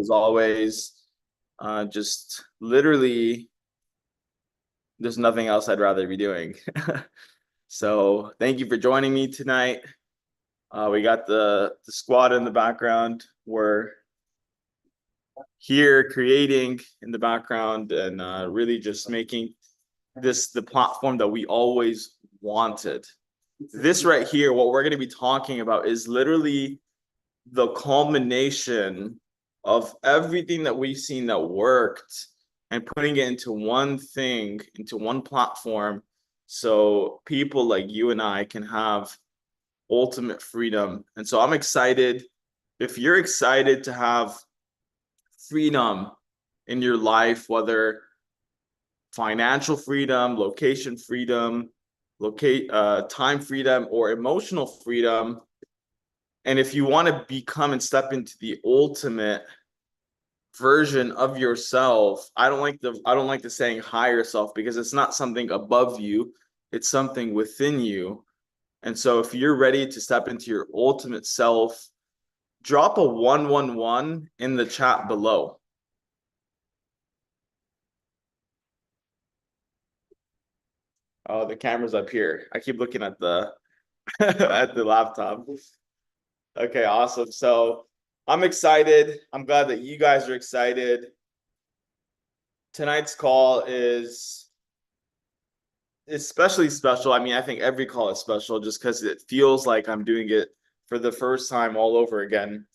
as always. Just literally, there's nothing else I'd rather be doing. So thank you for joining me tonight. We got the squad in the background. We're here creating in the background and really just making this the platform that we always wanted. This right here, what we're going to be talking about is literally the culmination of everything that we've seen that worked and putting it into one thing, into one platform, so people like you and I can have ultimate freedom. And so I'm excited. If you're excited to have freedom in your life, whether financial freedom, location freedom, time freedom, or emotional freedom, and if you want to become and step into the ultimate version of yourself, I don't like the saying higher self, because it's not something above you, it's something within you. And so if you're ready to step into your ultimate self, drop a 111 in the chat below. Oh, the camera's up here. I keep looking at the at the laptop. Okay, awesome. So I'm excited. I'm glad that you guys are excited. Tonight's call is especially special. I mean, I think every call is special just because it feels like I'm doing it for the first time all over again.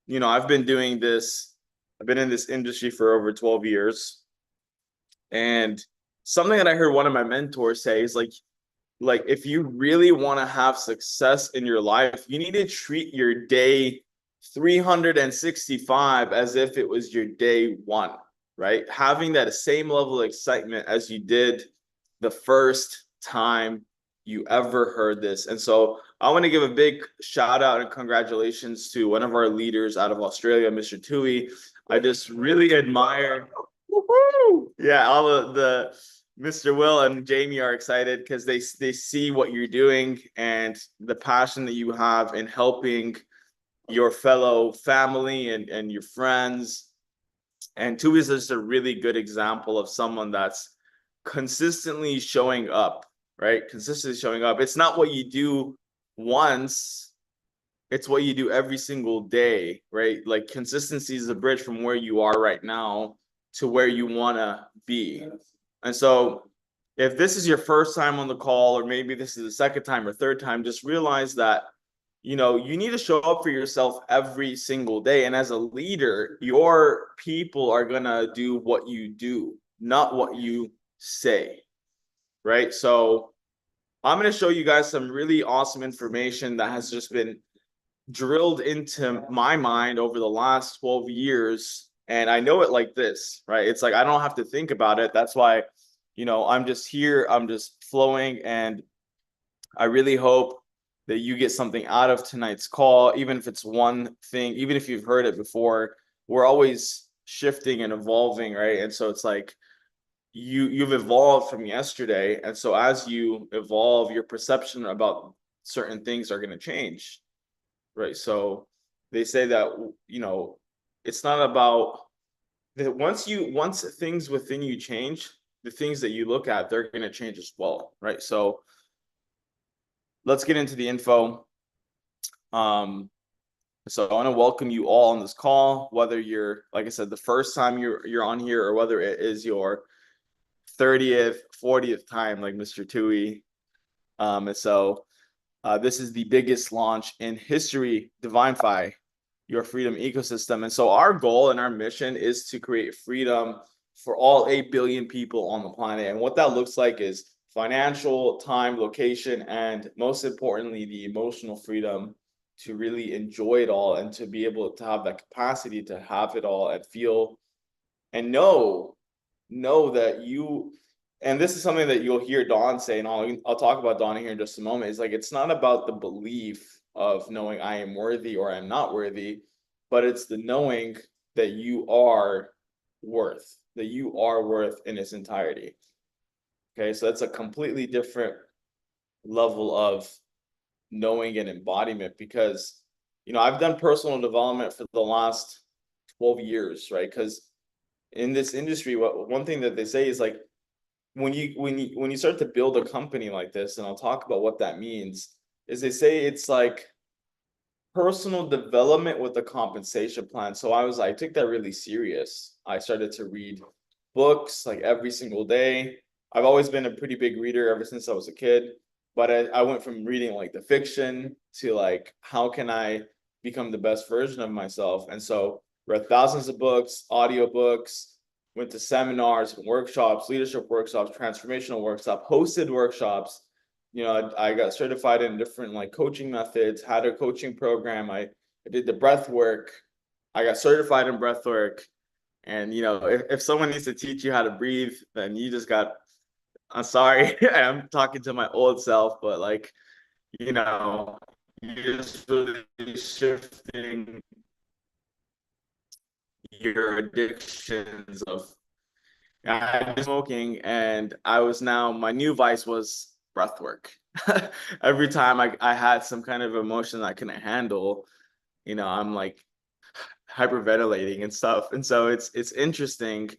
You know, I've been in this industry for over 12 years. And something that I heard one of my mentors say is like if you really want to have success in your life, you need to treat your day 365 as if it was your day one, right? Having that same level of excitement as you did the first time you ever heard this. And so I want to give a big shout out and congratulations to one of our leaders out of Australia, Mr. Tui. I just really admire. Yeah, all the Mr. Will and Jamie are excited because they see what you're doing and the passion that you have in helping your fellow family and your friends. And Tui is just a really good example of someone that's consistently showing up, right? Consistently showing up. It's not what you do once, it's what you do every single day, right? Like consistency is the bridge from where you are right now to where you want to be. And so if this is your first time on the call, or maybe this is the second time or third time, just realize that, you know, you need to show up for yourself every single day. And as a leader, your people are going to do what you do, not what you say, right? So I'm going to show you guys some really awesome information that has just been drilled into my mind over the last 12 years. And I know it like this, right? It's like I don't have to think about it. That's why, you know, I'm just here, I'm just flowing. And I really hope that you get something out of tonight's call, even if it's one thing, even if you've heard it before. We're always shifting and evolving, right? And so it's like you've evolved from yesterday. And so as you evolve, your perception about certain things are going to change. Right. So they say that, you know, it's not about that once things within you change, the things that you look at, they're going to change as well. Right. So let's get into the info. So I want to welcome you all on this call, whether you're, like I said, the first time you're on here, or whether it is your 30th, 40th time, like Mr. Tui. And so this is the biggest launch in history, Divinfi, your freedom ecosystem. And so our goal and our mission is to create freedom for all 8 billion people on the planet. And what that looks like is financial, time, location, and most importantly, the emotional freedom to really enjoy it all and to be able to have that capacity to have it all and feel and know that you. And this is something that you'll hear Dawn say, and I'll talk about Dawn here in just a moment. It's like, it's not about the belief of knowing I am worthy or I'm not worthy, but it's the knowing that you are worth in its entirety. Okay, so that's a completely different level of knowing and embodiment, because, you know, I've done personal development for the last 12 years, right? Because in this industry, one thing that they say is like when you start to build a company like this, and I'll talk about what that means, is they say it's like personal development with a compensation plan. So I took that really serious. I started to read books like every single day. I've always been a pretty big reader ever since I was a kid, but I went from reading like the fiction to like how can I become the best version of myself. And so read thousands of books, audiobooks, went to seminars, workshops, leadership workshops, transformational workshops, hosted workshops. I got certified in different like coaching methods, had a coaching program. I did the breath work. I got certified in breath work. And if someone needs to teach you how to breathe, then I'm sorry, I'm talking to my old self, but like, you're just really shifting your addictions of I've been smoking, and my new vice was breath work. Every time I had some kind of emotion I couldn't handle, I'm like hyperventilating and stuff. And so it's interesting.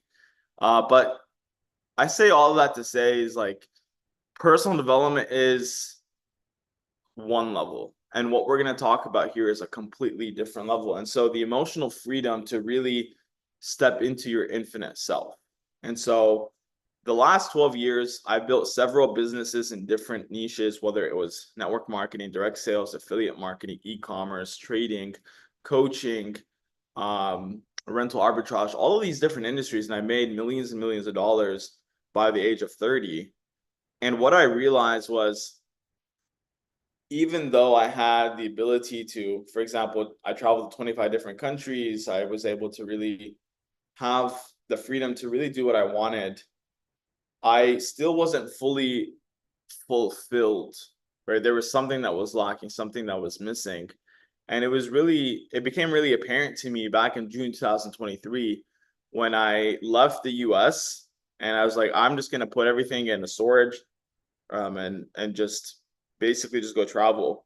But I say all of that to say is like personal development is one level. And what we're going to talk about here is a completely different level. And so the emotional freedom to really step into your infinite self. And so the last 12 years, I've built several businesses in different niches, whether it was network marketing, direct sales, affiliate marketing, e-commerce, trading, coaching, rental arbitrage, all of these different industries. And I made millions and millions of dollars by the age of 30. And what I realized was, even though I had the ability to, for example, I traveled to 25 different countries, I was able to really have the freedom to really do what I wanted. I still wasn't fully fulfilled, right? There was something that was lacking, something that was missing. And it became really apparent to me back in June 2023 when I left the US, and I was like, I'm just going to put everything in a storage, and just basically just go travel.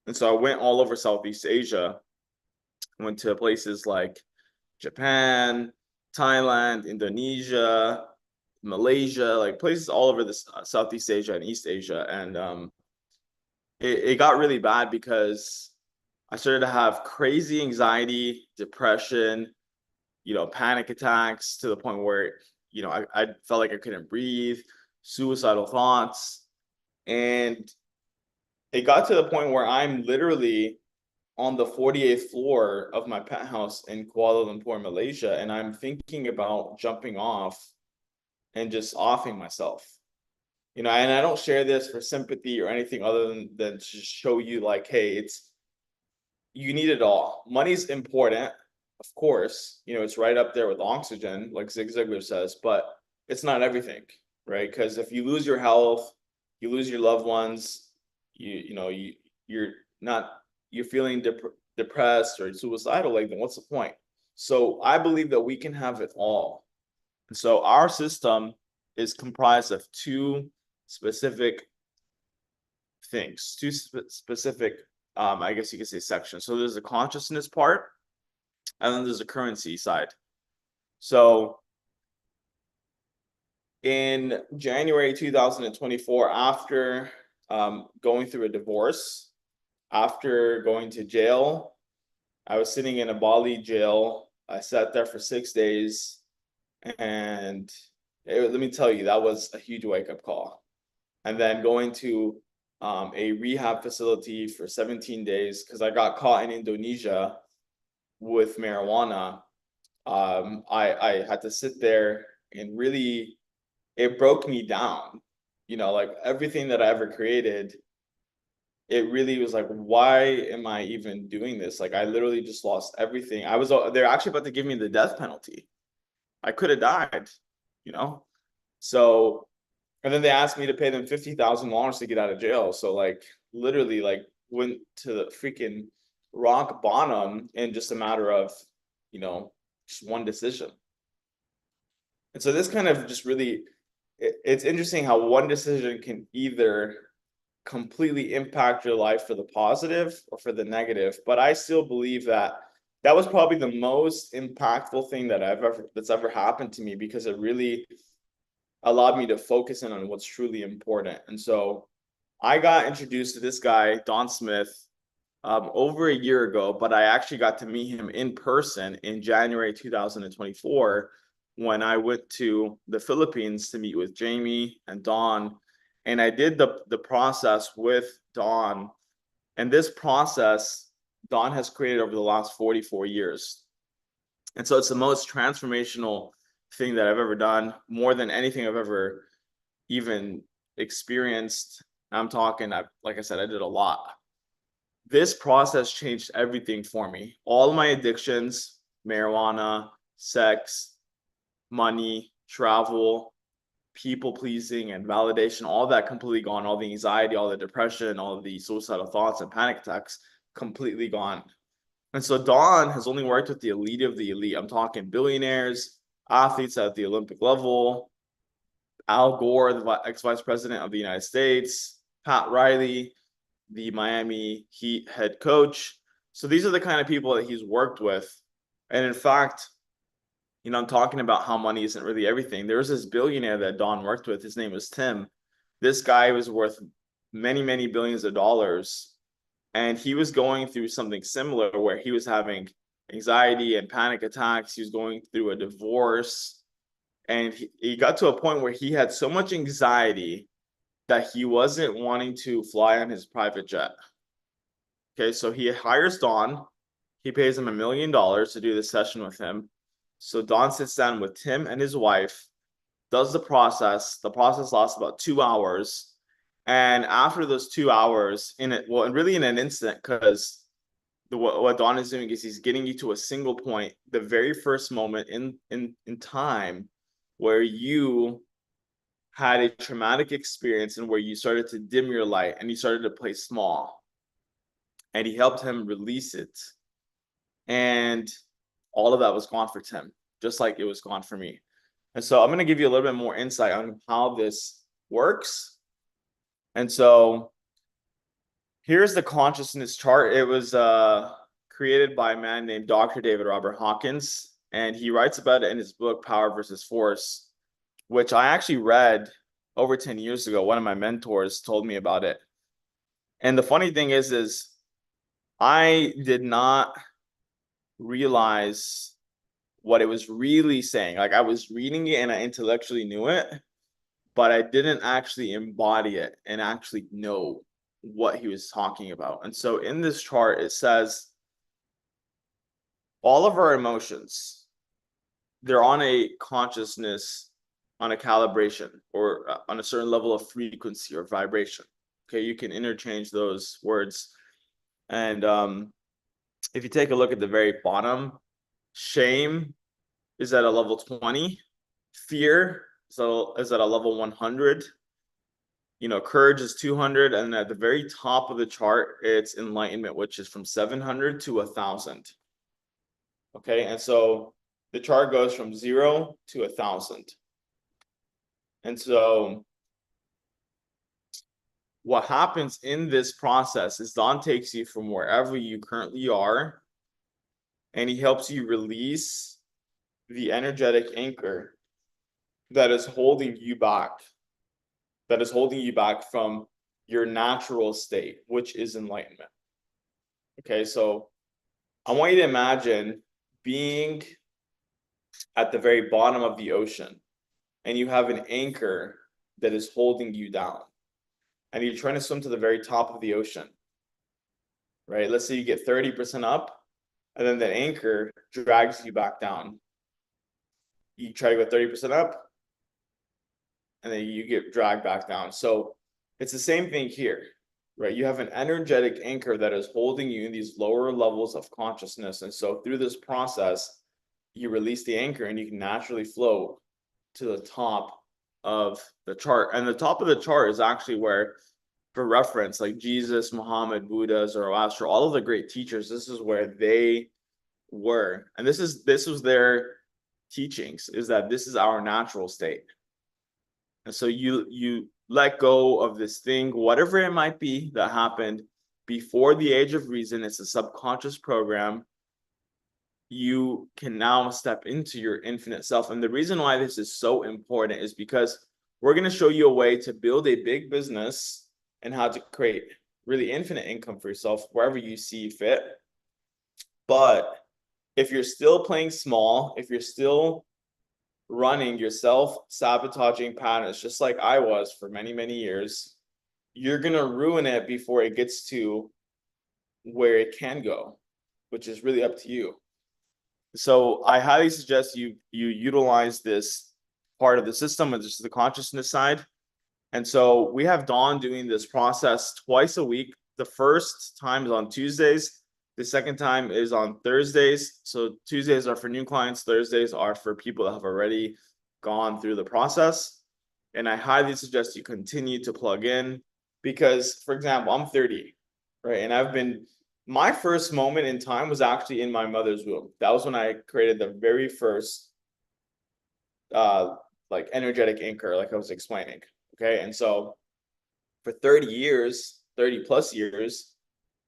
And so I went all over Southeast Asia, went to places like Japan, Thailand, Indonesia, Malaysia, like places all over this Southeast Asia and East Asia. And it got really bad because I started to have crazy anxiety, depression, panic attacks to the point where, I felt like I couldn't breathe, suicidal thoughts. And it got to the point where I'm literally on the 48th floor of my penthouse in Kuala Lumpur, Malaysia, and I'm thinking about jumping off and just offing myself. And I don't share this for sympathy or anything other than to show you like, hey, you need it all. Money's important, of course. It's right up there with oxygen, like Zig Ziglar says, but it's not everything, right? Because if you lose your health, you lose your loved ones, you're feeling depressed or suicidal, like then what's the point? So I believe that we can have it all. And so our system is comprised of two specific things, specific, I guess you could say, sections. So there's a consciousness part, and then there's a currency side. So in January 2024, after going through a divorce, after going to jail, I was sitting in a Bali jail. I sat there for 6 days, and let me tell you, that was a huge wake-up call. And then going to a rehab facility for 17 days because I got caught in Indonesia with marijuana. I had to sit there, and really, it broke me down. Like everything that I ever created, it really was like, why am I even doing this? Like I literally just lost everything. They're actually about to give me the death penalty. I could have died, you know? So, and then they asked me to pay them $50,000 to get out of jail. So like literally like went to the freaking rock bottom in just a matter of, just one decision. And so this kind of just really, it's interesting how one decision can either completely impact your life for the positive or for the negative. But I still believe that that was probably the most impactful thing that's ever happened to me, because it really allowed me to focus in on what's truly important. And so I got introduced to this guy, Don Smith, over a year ago, but I actually got to meet him in person in January 2024 when I went to the Philippines to meet with Jamie and Don. And I did the process with Don. And this process, Don has created over the last 44 years. And so it's the most transformational thing that I've ever done, more than anything I've ever even experienced. I'm talking, like I said, I did a lot. This process changed everything for me. All my addictions, marijuana, sex, money, travel, people pleasing, and validation, all that completely gone. All the anxiety, all the depression, all the suicidal thoughts and panic attacks, completely gone. And so Don has only worked with the elite of the elite. I'm talking billionaires, athletes at the Olympic level, Al Gore, the ex-vice president of the United States, Pat Riley, the Miami Heat head coach. So these are the kind of people that he's worked with. And in fact, I'm talking about how money isn't really everything. There was this billionaire that Don worked with. His name was Tim. This guy was worth many, many billions of dollars. And he was going through something similar where he was having anxiety and panic attacks. He was going through a divorce. And he got to a point where he had so much anxiety that he wasn't wanting to fly on his private jet. Okay, so he hires Don. He pays him $1 million to do this session with him. So Don sits down with Tim and his wife, does the process. The process lasts about 2 hours. And after those 2 hours, and really in an instant, because what Don is doing is he's getting you to a single point, the very first moment in time where you had a traumatic experience and where you started to dim your light and you started to play small. And he helped him release it. And all of that was gone for Tim, just like it was gone for me. And so I'm going to give you a little bit more insight on how this works. And so here's the consciousness chart. It was created by a man named Dr. David Robert Hawkins, and he writes about it in his book, Power versus Force, which I actually read over 10 years ago. One of my mentors told me about it. And the funny thing is I did not realize what it was really saying. Like, I was reading it and I intellectually knew it, but I didn't actually embody it and actually know what he was talking about. And so in this chart, it says all of our emotions, they're on a consciousness, on a calibration, or on a certain level of frequency or vibration. Okay, you can interchange those words. And if you take a look at the very bottom, shame is at a level 20, fear is at a level 100, courage is 200, and at the very top of the chart, it's enlightenment, which is from 700 to 1,000. Okay, and so the chart goes from 0 to 1,000. And so what happens in this process is Don takes you from wherever you currently are, and he helps you release the energetic anchor that is holding you back, from your natural state, which is enlightenment. Okay, so I want you to imagine being at the very bottom of the ocean, and you have an anchor that is holding you down, and you're trying to swim to the very top of the ocean, right? Let's say you get 30% up, and then the anchor drags you back down. You try to go 30% up, and then you get dragged back down. So it's the same thing here, right? You have an energetic anchor that is holding you in these lower levels of consciousness. And so through this process, you release the anchor and you can naturally float to the top of the chart. And the top of the chart is actually where, for reference, like Jesus, Muhammad, Buddha, Zoroaster, all of the great teachers, this is where they were. And this was their teachings, is that this is our natural state. And so you let go of this thing, whatever it might be that happened before the age of reason. It's a subconscious program. you can now step into your infinite self. And the reason why this is so important is because we're going to show you a way to build a big business and how to create really infinite income for yourself wherever you see fit. But if you're still playing small, if you're still running your self-sabotaging patterns, just like I was for many, many years, you're going to ruin it before it gets to where it can go, which is really up to you. So I highly suggest you utilize this part of the system, which is the consciousness side. And so we have Dawn doing this process twice a week. The first time is on Tuesdays. The second time is on Thursdays. So Tuesdays are for new clients. Thursdays are for people that have already gone through the process. And I highly suggest you continue to plug in because, for example, I'm 30, right? And my first moment in time was actually in my mother's womb. That was when I created the very first like energetic anchor, like I was explaining. Okay. And so for 30 years, 30 plus years,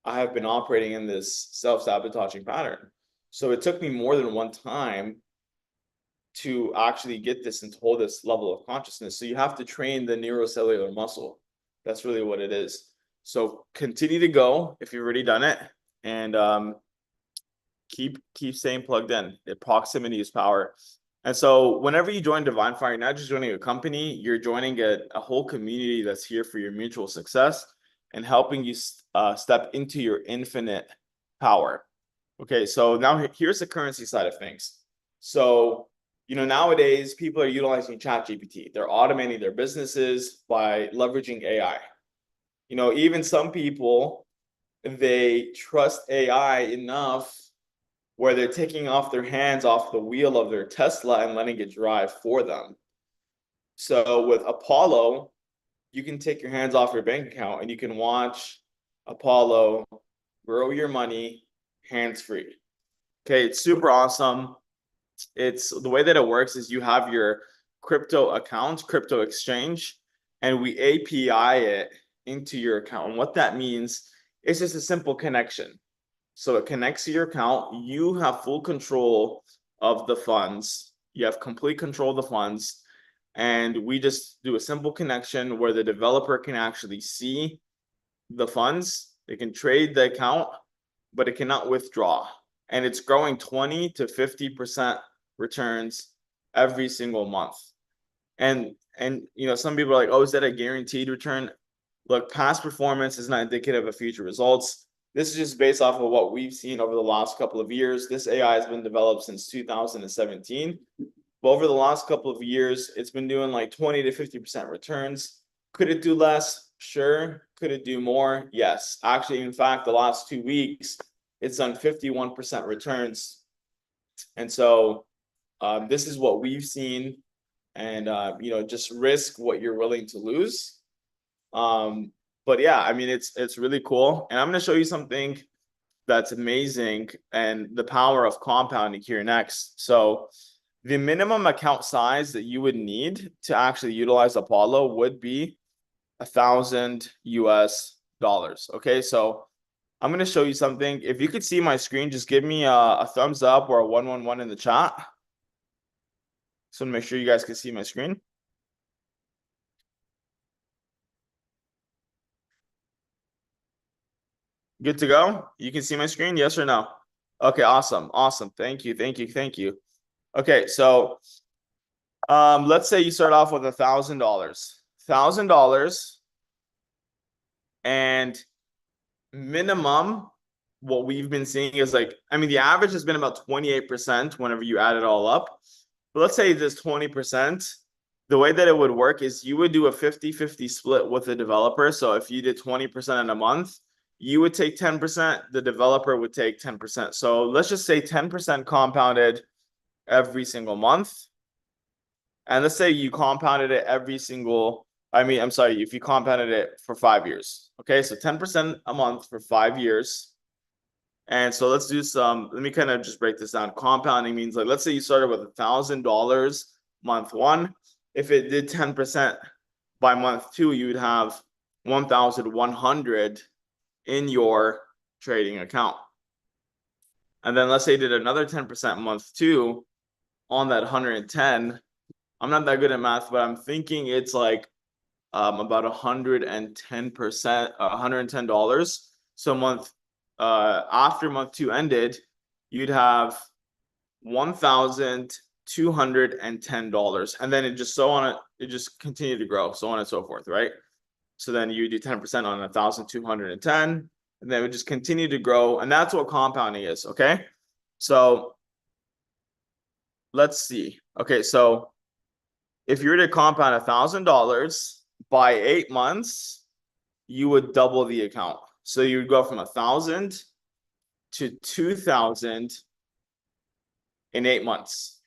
I have been operating in this self-sabotaging pattern. So it took me more than one time to actually get this and to hold this level of consciousness. So you have to train the neurocellular muscle. That's really what it is. So continue to go if you've already done it, and keep staying plugged in. The proximity is power. And so whenever you join Divinfi, you're not just joining a company, you're joining a whole community that's here for your mutual success and helping you step into your infinite power. Okay, so now here's the currency side of things. So, nowadays people are utilizing ChatGPT. They're automating their businesses by leveraging AI. Even some people, they trust AI enough where they're taking off their hands off the wheel of their Tesla and letting it drive for them. So with Apollo, you can take your hands off your bank account and you can watch Apollo grow your money hands-free. Okay, it's super awesome. It's the way that it works is you have your crypto account, crypto exchange, and we API it into your account. And what that means is just a simple connection. So it connects to your account. You have full control of the funds. You have complete control of the funds. And we just do a simple connection where the developer can actually see the funds. They can trade the account, but it cannot withdraw. And it's growing 20 to 50% returns every single month. And some people are like, oh, is that a guaranteed return? Look, past performance is not indicative of future results. This is just based off of what we've seen over the last couple of years. This AI has been developed since 2017. But over the last couple of years, it's been doing like 20 to 50% returns. Could it do less? Sure. Could it do more? Yes. Actually, in fact, the last 2 weeks, it's done 51% returns. And so this is what we've seen. And, just risk what you're willing to lose. But yeah, I mean, it's really cool. And I'm going to show you something that's amazing and the power of compounding here next. So the minimum account size that you would need to actually utilize Apollo would be $1,000 US. Okay, so I'm going to show you something. If you could see my screen, just give me a thumbs up or a 111 in the chat. So make sure you guys can see my screen. Good to go? You can see my screen, yes or no? Okay, awesome. Thank you. Okay, so let's say you start off with $1,000. And minimum, what we've been seeing is the average has been about 28% whenever you add it all up. But let's say this 20%. The way that it would work is you would do a 50-50 split with the developer. So if you did 20% in a month, you would take 10%, the developer would take 10%. So let's just say 10% compounded every single month. And let's say you compounded it if you compounded it for 5 years. Okay, so 10% a month for 5 years. And so let's do let me kind of just break this down. Compounding means let's say you started with $1,000 month one. If it did 10% by month two, you would have 1,100 in your trading account. And then let's say you did another 10% month two on that 110. I'm not that good at math, but I'm thinking it's like about 110%, $110. So month after month two ended, you'd have $1,210. And then it just so on it just continued to grow, so on and so forth, right? So then you do 10% on 1,210, and then it would just continue to grow. And that's what compounding is, okay? So let's see. Okay, so if you were to compound $1,000 by 8 months, you would double the account. So you would go from 1,000 to 2,000 in 8 months.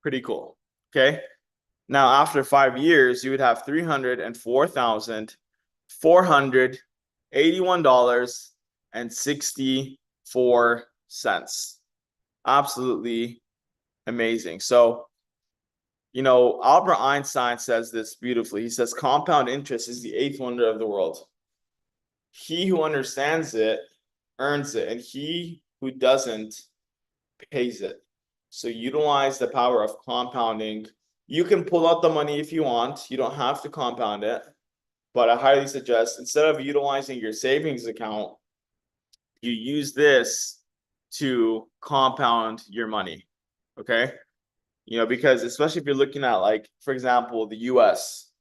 Pretty cool. Okay. Now, after 5 years, you would have $304,481.64. Absolutely amazing. So, Albert Einstein says this beautifully. He says, compound interest is the eighth wonder of the world. He who understands it earns it, and he who doesn't pays it. So utilize the power of compounding. You can pull out the money if you want. You don't have to compound it. But I highly suggest, instead of utilizing your savings account, you use this to compound your money. Okay? Because especially if you're looking at, like, for example, the US.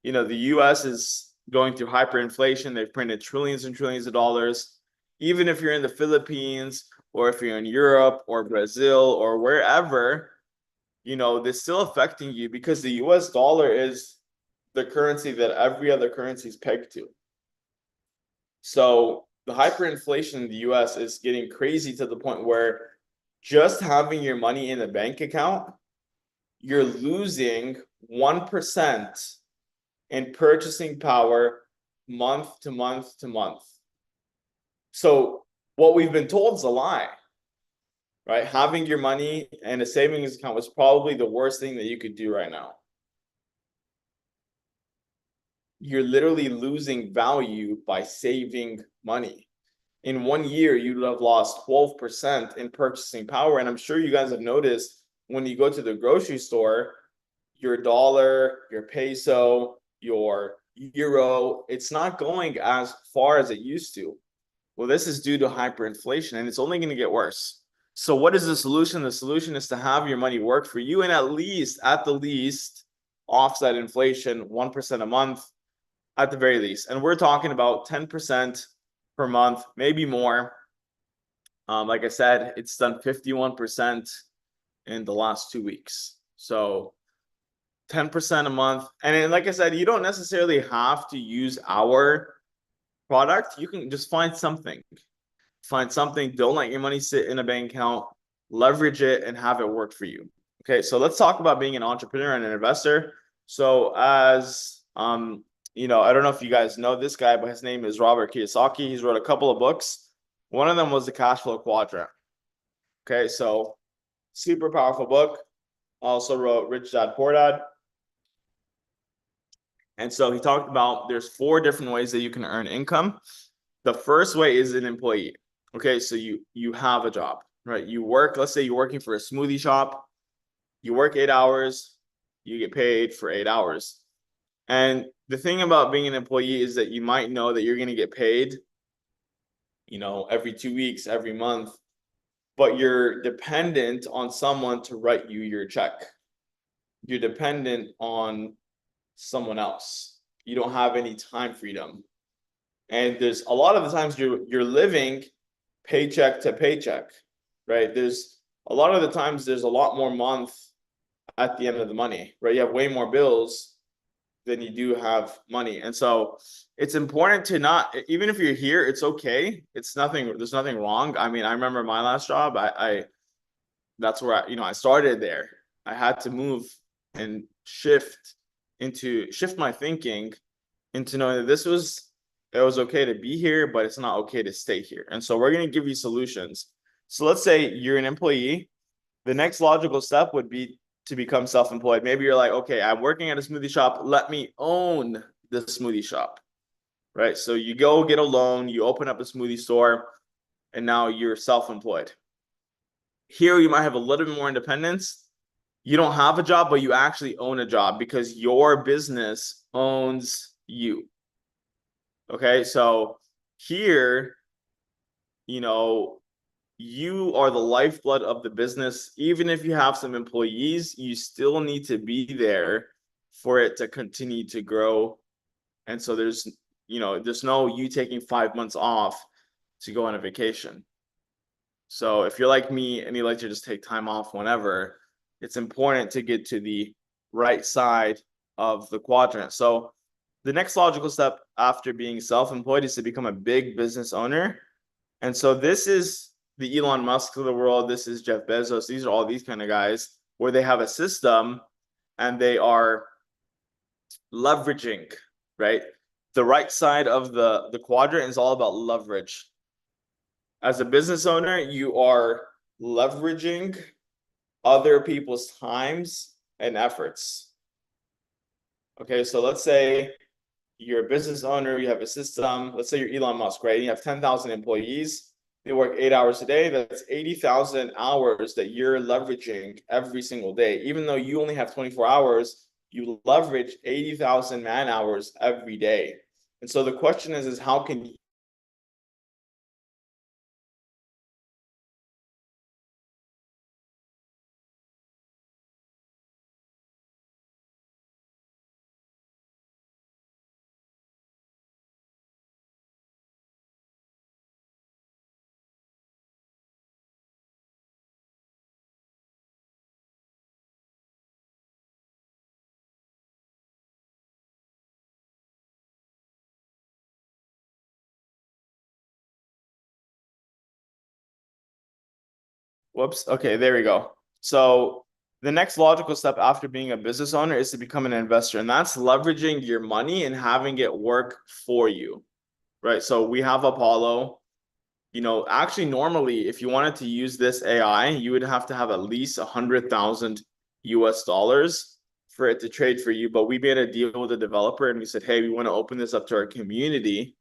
The US is going through hyperinflation. They've printed trillions and trillions of dollars. Even if you're in the Philippines, or if you're in Europe or Brazil or wherever, they're still affecting you because the US dollar is the currency that every other currency is pegged to. So the hyperinflation in the US is getting crazy to the point where just having your money in a bank account, you're losing 1% in purchasing power month to month to month. So what we've been told is a lie, right? Having your money in a savings account was probably the worst thing that you could do right now. You're literally losing value by saving money. In 1 year, you'd have lost 12% in purchasing power. And I'm sure you guys have noticed when you go to the grocery store, your dollar, your peso, your euro, it's not going as far as it used to. Well, this is due to hyperinflation, and it's only going to get worse. So what is the solution? The solution is to have your money work for you and at the least, offset inflation 1% a month at the very least. And we're talking about 10% per month, maybe more. Like I said, it's done 51% in the last 2 weeks. So 10% a month. And like I said, you don't necessarily have to use our product. You can just find something. Don't let your money sit in a bank account. Leverage it and have it work for you. Okay, so let's talk about being an entrepreneur and an investor. So as I don't know if you guys know this guy, but his name is Robert Kiyosaki. He's wrote a couple of books. One of them was the Cash Flow Quadrant. Okay, so super powerful book. Also wrote Rich Dad Poor Dad. And so he talked about there's 4 different ways that you can earn income. The first way is an employee. Okay, so you have a job, right? You work, let's say you're working for a smoothie shop. You work 8 hours, you get paid for 8 hours. And the thing about being an employee is that you might know that you're going to get paid, every 2 weeks, every month, but you're dependent on someone to write you your check. You're dependent on someone else. You don't have any time freedom. And there's a lot of the times you're living paycheck to paycheck, right? There's a lot of the times there's a lot more month at the end of the money, right? You have way more bills than you do have money. And so it's important to not, even if you're here, it's okay. There's nothing wrong. I mean, I remember my last job, that's where I started there. I had to move and shift my thinking into knowing that it was okay to be here, but it's not okay to stay here. And so we're going to give you solutions. So let's say you're an employee. The next logical step would be to become self-employed. Maybe you're like, okay, I'm working at a smoothie shop. Let me own the smoothie shop, right? So you go get a loan, you open up a smoothie store, and now you're self-employed. Here, you might have a little bit more independence. You don't have a job, but you actually own a job because your business owns you. Okay, so here, you know, you are the lifeblood of the business. Even if you have some employees, you still need to be there for it to continue to grow. And so there's no you taking 5 months off to go on a vacation. So if you're like me and you like to just take time off whenever, it's important to get to the right side of the quadrant. So the next logical step after being self-employed is to become a big business owner. And so this is the Elon Musk of the world. This is Jeff Bezos. These are all these kind of guys where they have a system and they are leveraging, right? The right side of the quadrant is all about leverage. As a business owner, you are leveraging other people's times and efforts. Okay, so let's say you're a business owner, you have a system, let's say you're Elon Musk, right? You have 10,000 employees, they work 8 hours a day, that's 80,000 hours that you're leveraging every single day. Even though you only have 24 hours, you leverage 80,000 man hours every day. And so the question is how can Whoops. Okay, there we go. So the next logical step after being a business owner is to become an investor, and that's leveraging your money and having it work for you, right? So we have Apollo. Actually, normally, if you wanted to use this AI, you would have to have at least 100,000 US dollars for it to trade for you. But we made a deal with the developer and we said, hey, we want to open this up to our community.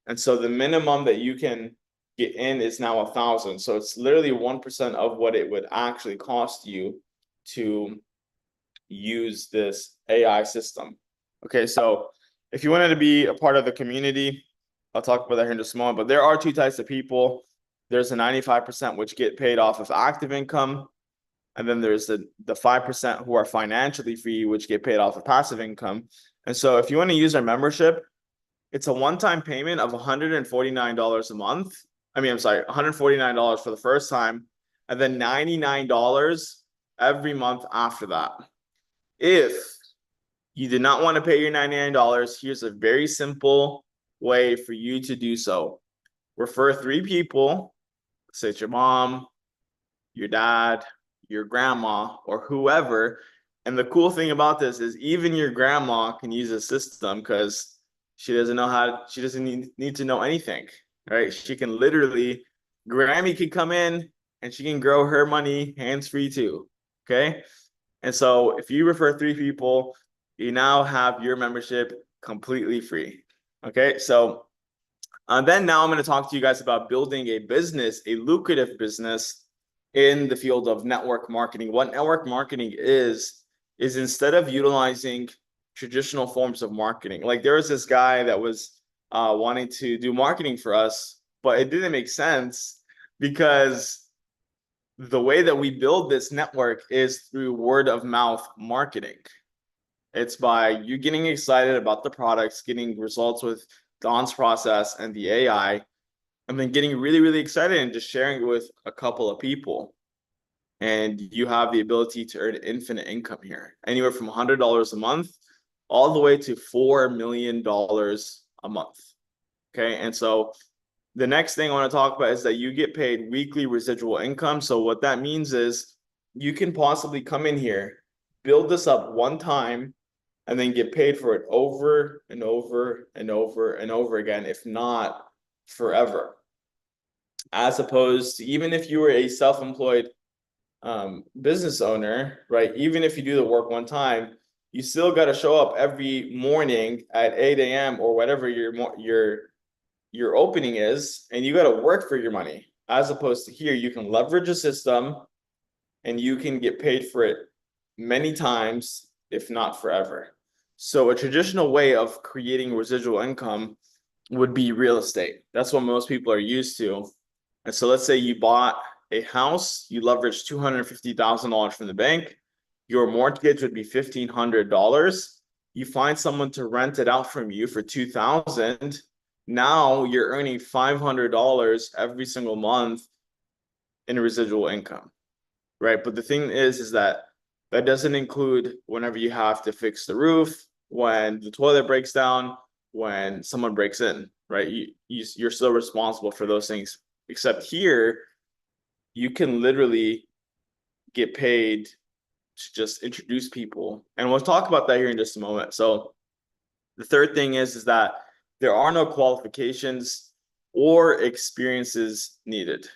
And so the minimum that you can get in is now 1,000. So it's literally 1% of what it would actually cost you to use this AI system. Okay, so if you wanted to be a part of the community, I'll talk about that here in just a moment, but there are two types of people. There's a 95% which get paid off of active income, and then there's the 5% who are financially free, which get paid off of passive income. And so if you want to use our membership, it's a one-time payment of $149 a month. I'm sorry, $149 for the first time, and then $99 every month after that. If you did not want to pay your $99, here's a very simple way for you to do so. Refer 3 people, say it's your mom, your dad, your grandma, or whoever. And the cool thing about this is even your grandma can use a system because she doesn't need to know anything, right? She can literally, Grammy can come in and she can grow her money hands-free too, okay? And so if you refer 3 people, you now have your membership completely free, okay? So then now I'm going to talk to you guys about building a business, a lucrative business in the field of network marketing. What network marketing is instead of utilizing traditional forms of marketing, like there was this guy that was wanting to do marketing for us, but it didn't make sense because the way that we build this network is through word of mouth marketing. It's by you getting excited about the products, getting results with Don's process and the AI, and then getting really, really excited and just sharing it with a couple of people. And you have the ability to earn infinite income here, anywhere from $100 a month all the way to $4 million a month. Okay. And so the next thing I want to talk about is that you get paid weekly residual income. So what that means is you can possibly come in here, build this up one time, and then get paid for it over and over and over and over again, if not forever. As opposed to even if you were a self-employed business owner, right? Even if you do the work one time, you still got to show up every morning at 8 a.m. or whatever your opening is, and you got to work for your money as opposed to here, you can leverage a system and you can get paid for it many times, if not forever. So a traditional way of creating residual income would be real estate. That's what most people are used to. And so let's say you bought a house, you leveraged $250,000 from the bank, your mortgage would be $1,500. You find someone to rent it out from you for $2,000. Now you're earning $500 every single month in residual income, right? But the thing is that that doesn't include whenever you have to fix the roof, when the toilet breaks down, when someone breaks in, right? You're still responsible for those things. Except here, you can literally get paid to just introduce people. And we'll talk about that here in just a moment. So the third thing is that there are no qualifications or experiences needed.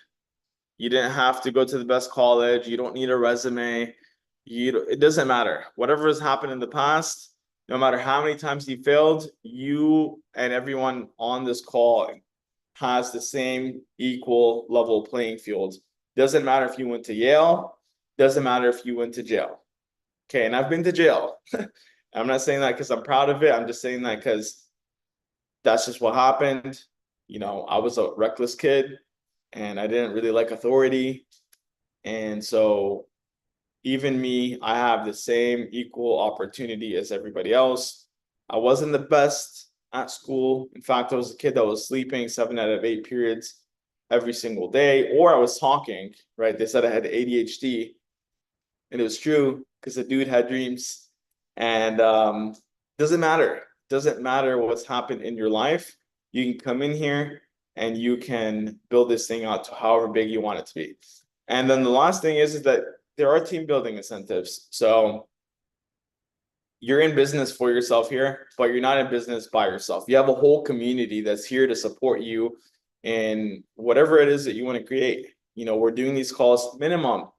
You didn't have to go to the best college. You don't need a resume. It doesn't matter. Whatever has happened in the past, no matter how many times you failed, you and everyone on this call has the same equal level playing field. Doesn't matter if you went to Yale. Doesn't matter if you went to jail. Okay, and I've been to jail. I'm not saying that because I'm proud of it. I'm just saying that because that's just what happened. You know, I was a reckless kid and I didn't really like authority. And so even me, I have the same equal opportunity as everybody else. I wasn't the best at school. In fact, I was a kid that was sleeping 7 out of 8 periods every single day, or I was talking, right? They said I had ADHD, and it was true because the dude had dreams. And doesn't matter what's happened in your life. You can come in here and you can build this thing out to however big you want it to be. And then the last thing is that there are team building incentives. So you're in business for yourself here, but you're not in business by yourself. You have a whole community that's here to support you in whatever it is that you want to create. You know, we're doing these calls minimum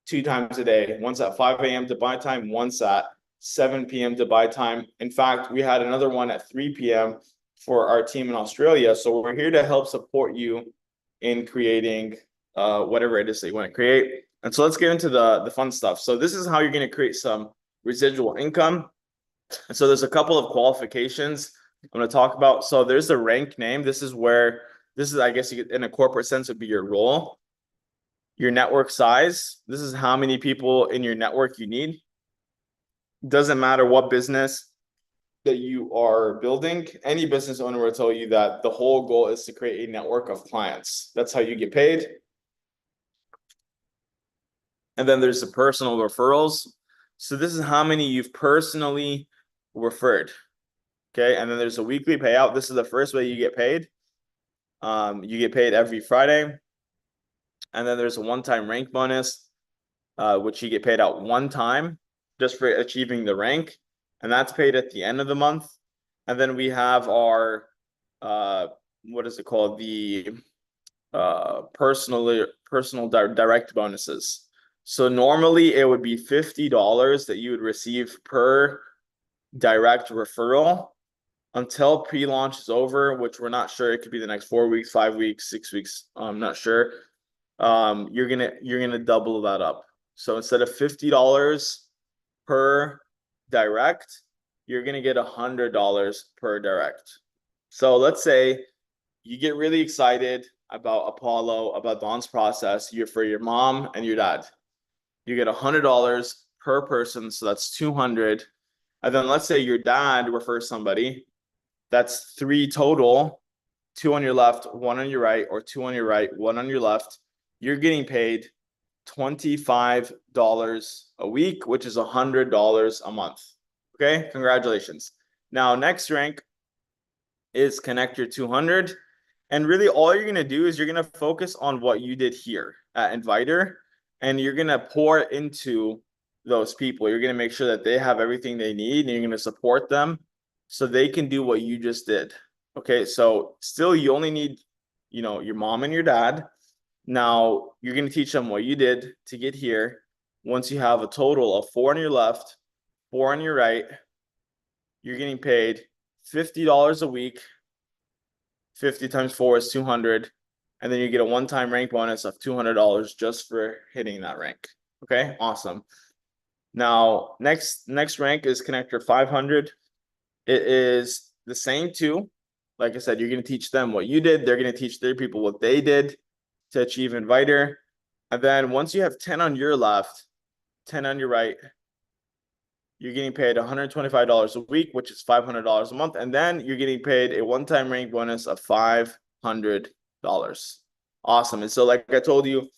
2 times a day, once at 5 a.m. Dubai time, once at 7 p.m. Dubai time. In fact, we had another one at 3 p.m. for our team in Australia. So we're here to help support you in creating whatever it is that you want to create. And so let's get into the fun stuff. So this is how you're going to create some residual income. And so there's a couple of qualifications I'm going to talk about. So there's the rank name. This is, I guess, in a corporate sense, would be your role. Your network size. This is how many people in your network you need. Doesn't matter what business that you are building. Any business owner will tell you that the whole goal is to create a network of clients. That's how you get paid. And then there's the personal referrals. So this is how many you've personally referred. Okay. And then there's a weekly payout. This is the first way you get paid. You get paid every Friday. And then there's a one-time rank bonus, which you get paid out one time just for achieving the rank. And that's paid at the end of the month. And then we have our, what is it called? The personal direct bonuses. So normally it would be $50 that you would receive per direct referral until pre-launch is over, which we're not sure. It could be the next 4 weeks, 5 weeks, 6 weeks. I'm not sure. You're gonna double that up. So instead of $50 per direct, you're gonna get $100 per direct. So let's say you get really excited about Apollo, about Don's process. You're for your mom and your dad. You get $100 per person, so that's $200. And then let's say your dad refers somebody. That's 3 total. 2 on your left, 1 on your right, or 2 on your right, 1 on your left. You're getting paid $25 a week, which is $100 a month. Okay, congratulations. Now, next rank is connect your 200. And really all you're going to do is you're going to focus on what you did here at Inviter, and you're going to pour into those people. You're going to make sure that they have everything they need, and you're going to support them so they can do what you just did. Okay, so still you only need, your mom and your dad. Now you're going to teach them what you did to get here. Once you have a total of 4 on your left, 4 on your right, you're getting paid $50 a week. 50 times 4 is 200. And then you get a one-time rank bonus of $200 just for hitting that rank. Okay, awesome. Now, next rank is connector 500. It is the same two. Like I said, you're going to teach them what you did. They're going to teach their people what they did to achieve inviter. And then once you have 10 on your left, 10 on your right, you're getting paid $125 a week, which is $500 a month. And then you're getting paid a one-time rank bonus of $500. Awesome. And so like I told you,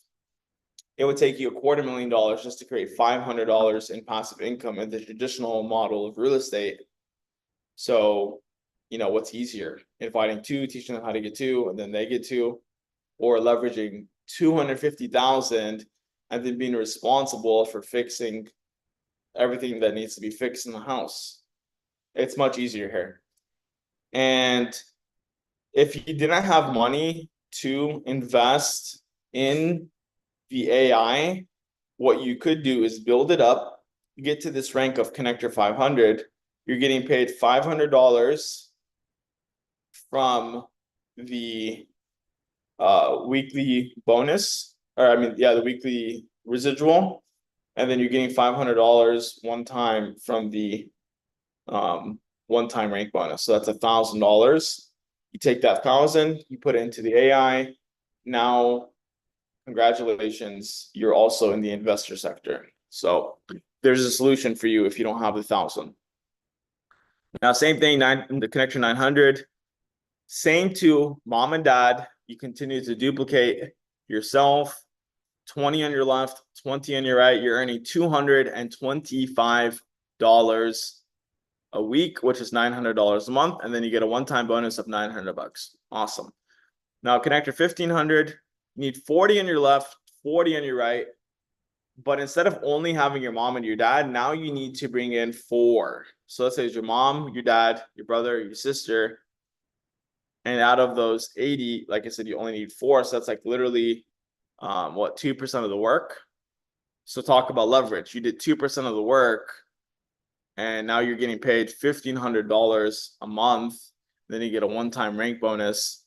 it would take you $250,000 just to create $500 in passive income in the traditional model of real estate. So, you know, what's easier? Inviting two, teaching them how to get two, and then they get two, or leveraging $250,000 and then being responsible for fixing everything that needs to be fixed in the house. It's much easier here. And if you didn't have money to invest in the AI, what you could do is build it up, get to this rank of connector 500. You're getting paid $500 from the weekly bonus, or I mean, yeah, the weekly residual. And then you're getting $500 one time from the one-time rank bonus. So that's $1,000. You take that 1,000, you put it into the AI. Now, congratulations, you're also in the investor sector. So there's a solution for you if you don't have the 1,000. Now, same thing, the connection 900, same to mom and dad. You continue to duplicate yourself. 20 on your left, 20 on your right. You're earning $225 a week, which is $900 a month. And then you get a one-time bonus of $900. Awesome. Now, connector 1,500, you need 40 on your left, 40 on your right. But instead of only having your mom and your dad, now you need to bring in 4. So let's say it's your mom, your dad, your brother, your sister. And out of those 80, like I said, you only need 4. So that's like literally, 2% of the work. So talk about leverage. You did 2% of the work, and now you're getting paid $1,500 a month. Then you get a one-time rank bonus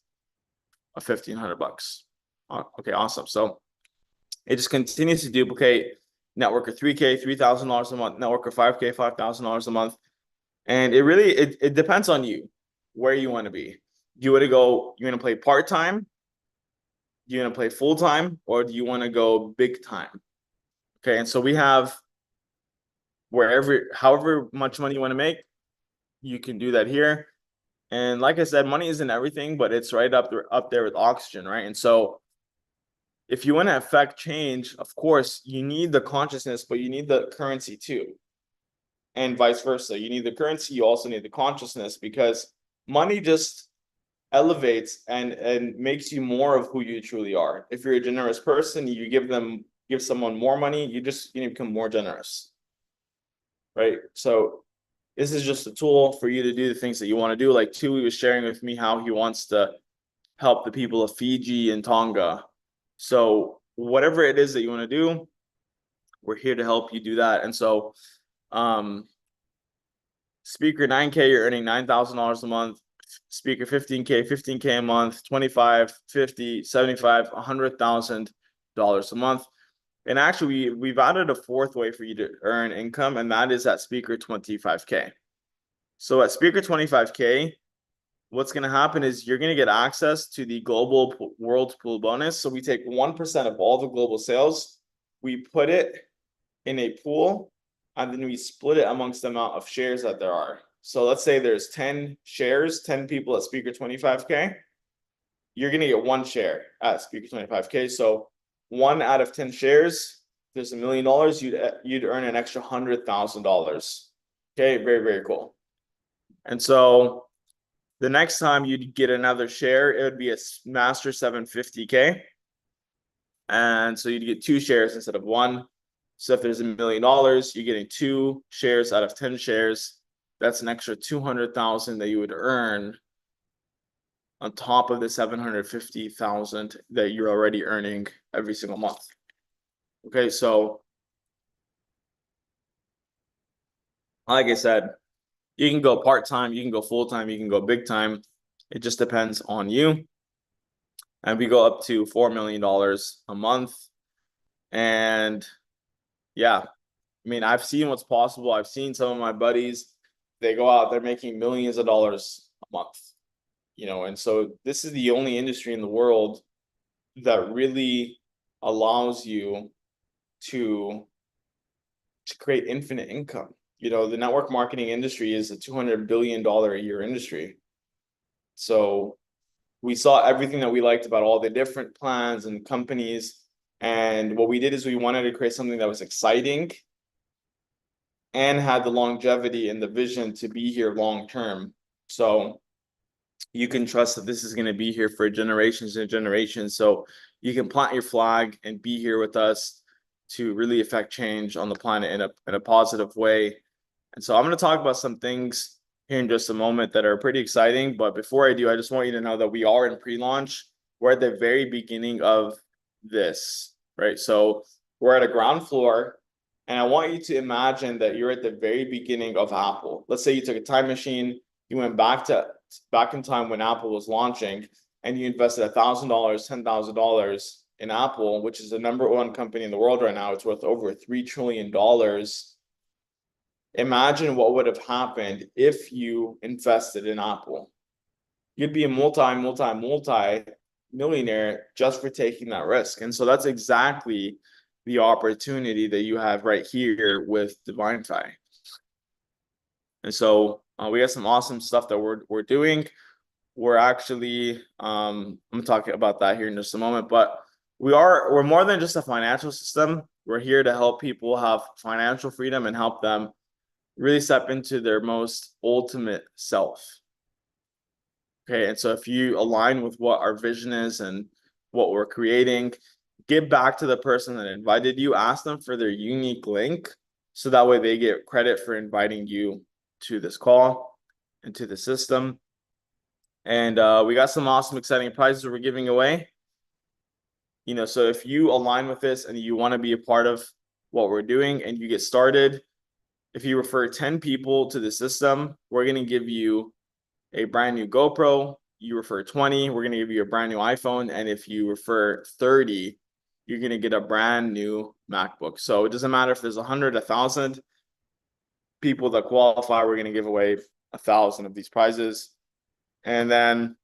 of $1,500. Okay, awesome. So it just continues to duplicate. Networker 3K, $3,000 a month. Networker 5K, $5,000 a month. And it really it depends on you where you want to be. Do you want to go? You want to play part-time? Do you want to play full-time, or do you want to go big time? Okay, and so we have however much money you want to make, you can do that here. And like I said, money isn't everything, but it's right up there with oxygen, right? And so if you want to affect change, of course, you need the consciousness, but you need the currency too. And vice versa. You need the currency, you also need the consciousness, because money just elevates and makes you more of who you truly are. If you're a generous person, you give someone more money, you become more generous, right? So this is just a tool for you to do the things that you want to do. Like Tui was sharing with me how he wants to help the people of Fiji and Tonga. So whatever it is that you want to do, we're here to help you do that. And so speaker 9K, you're earning $9,000 a month. Speaker 15K a month, 25, 50, 75, $100,000 a month. And actually, we've added a 4th way for you to earn income, and that is at speaker 25K. So at speaker 25K, what's going to happen is you're going to get access to the global world pool bonus. So we take 1% of all the global sales, we put it in a pool, and then we split it amongst the amount of shares that there are. So let's say there's 10 shares, 10 people at speaker 25K. You're going to get 1 share at speaker 25K. So 1 out of 10 shares, there's $1 million, you'd earn an extra $100,000. Okay, very, very cool. And so the next time you'd get another share, it would be a master 750K. And so you'd get 2 shares instead of 1. So if there's $1 million, you're getting 2 shares out of 10 shares. That's an extra $200,000 that you would earn on top of the $750,000 that you're already earning every single month. Okay, so like I said, you can go part-time, you can go full-time, you can go big time. It just depends on you. and we go up to $4 million a month. And yeah, I mean, I've seen what's possible. I've seen some of my buddies, they go out, they're making millions of dollars a month, and so this is the only industry in the world that really allows you to create infinite income. The network marketing industry is a $200 billion a year industry. So we saw everything that we liked about all the different plans and companies. And what we did is we wanted to create something that was exciting and had the longevity and the vision to be here long term. So you can trust that this is going to be here for generations and generations. So you can plant your flag and be here with us to really affect change on the planet in a positive way. And so I'm going to talk about some things here in just a moment that are pretty exciting. But before I do, I just want you to know that we are in pre-launch. We're at the very beginning of this, right? So we're at a ground floor, and I want you to imagine that you're at the very beginning of Apple. Let's say you took a time machine, you went back in time when Apple was launching, and you invested $1,000, $10,000 in Apple, which is the #1 company in the world right now. It's worth over $3 trillion. Imagine what would have happened if you invested in Apple. You'd be a multi millionaire just for taking that risk. And so that's exactly the opportunity that you have right here with Divinfi. And so we got some awesome stuff that we're doing. We're actually I'm gonna talk about that here in just a moment, but we're more than just a financial system. We're here to help people have financial freedom and help them really step into their most ultimate self. Okay, and so if you align with what our vision is and what we're creating, get back to the person that invited you, ask them for their unique link, so that way they get credit for inviting you to this call and to the system. And we got some awesome, exciting prizes we're giving away. So if you align with this and you want to be a part of what we're doing and you get started, if you refer 10 people to the system, we're going to give you a brand new GoPro. You refer 20, we're going to give you a brand new iPhone. And if you refer 30, you're going to get a brand new MacBook. So it doesn't matter if there's 100, 1,000 people that qualify, we're going to give away 1,000 of these prizes. And then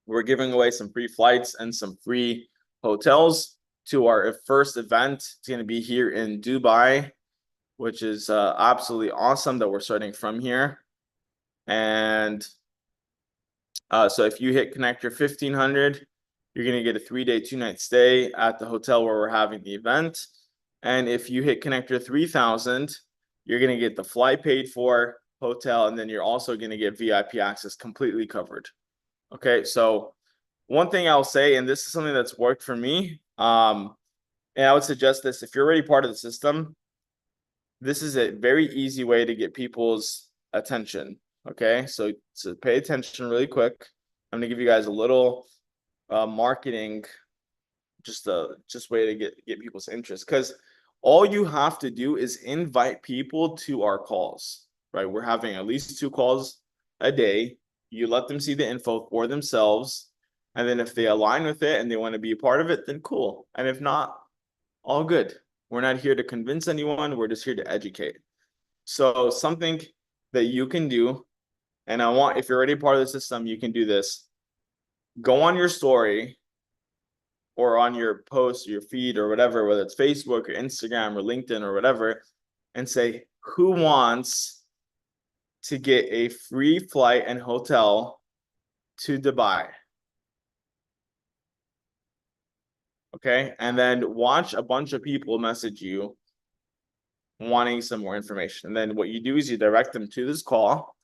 we're giving away some free flights and some free hotels to our first event. It's going to be here in Dubai, which is absolutely awesome that we're starting from here. And so if you hit connector 1,500, you're going to get a 3-day, 2-night stay at the hotel where we're having the event. And if you hit connector 3,000, you're going to get the flight paid for, hotel, and then you're also going to get VIP access completely covered. Okay, so one thing I'll say, and this is something that's worked for me, and I would suggest this, if you're already part of the system, this is a very easy way to get people's attention. Okay, so pay attention really quick. I'm gonna give you guys a little marketing, just way to get people's interest, because all you have to do is invite people to our calls, right? We're having at least 2 calls a day. You let them see the info for themselves, and then if they align with it and they want to be a part of it, then cool. And if not, all good. We're not here to convince anyone. We're just here to educate. So something that you can do, and if you're already part of the system, you can do this. Go on your story or on your post, your feed or whatever, whether it's Facebook or Instagram or LinkedIn or whatever, and say, who wants to get a free flight and hotel to Dubai? Okay, and then watch a bunch of people message you wanting some more information. And then what you do is you direct them to this call,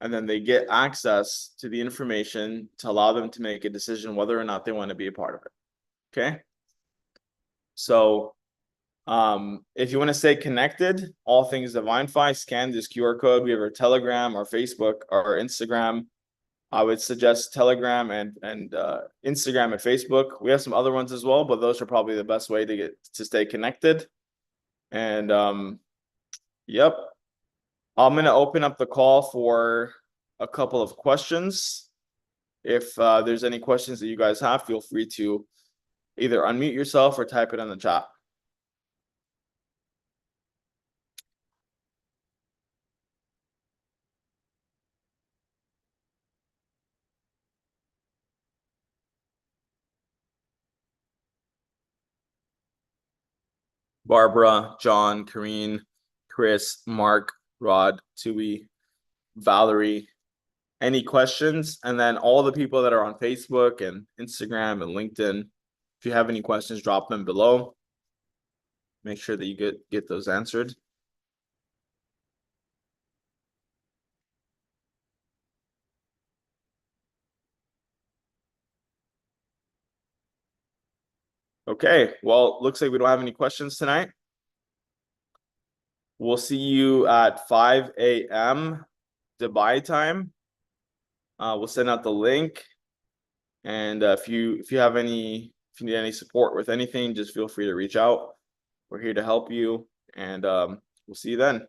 and then they get access to the information to allow them to make a decision whether or not they want to be a part of it. Okay, so if you want to stay connected, all things Divinfi, scan this QR code. We have our Telegram, our Facebook, our Instagram. I would suggest Telegram and Instagram and Facebook. We have some other ones as well, but those are probably the best way to stay connected. And yep, I'm gonna open up the call for a couple of questions. If there's any questions that you guys have, feel free to either unmute yourself or type it in the chat. Barbara, John, Kareen, Chris, Mark, Rod, Tui, Valerie. Any questions? And then all the people that are on Facebook and Instagram and LinkedIn, if you have any questions, drop them below. Make sure that you get those answered. Okay, well, looks like we don't have any questions tonight. We'll see you at 5 a.m. Dubai time. We'll send out the link. And if you need any support with anything, just feel free to reach out. We're here to help you, and we'll see you then.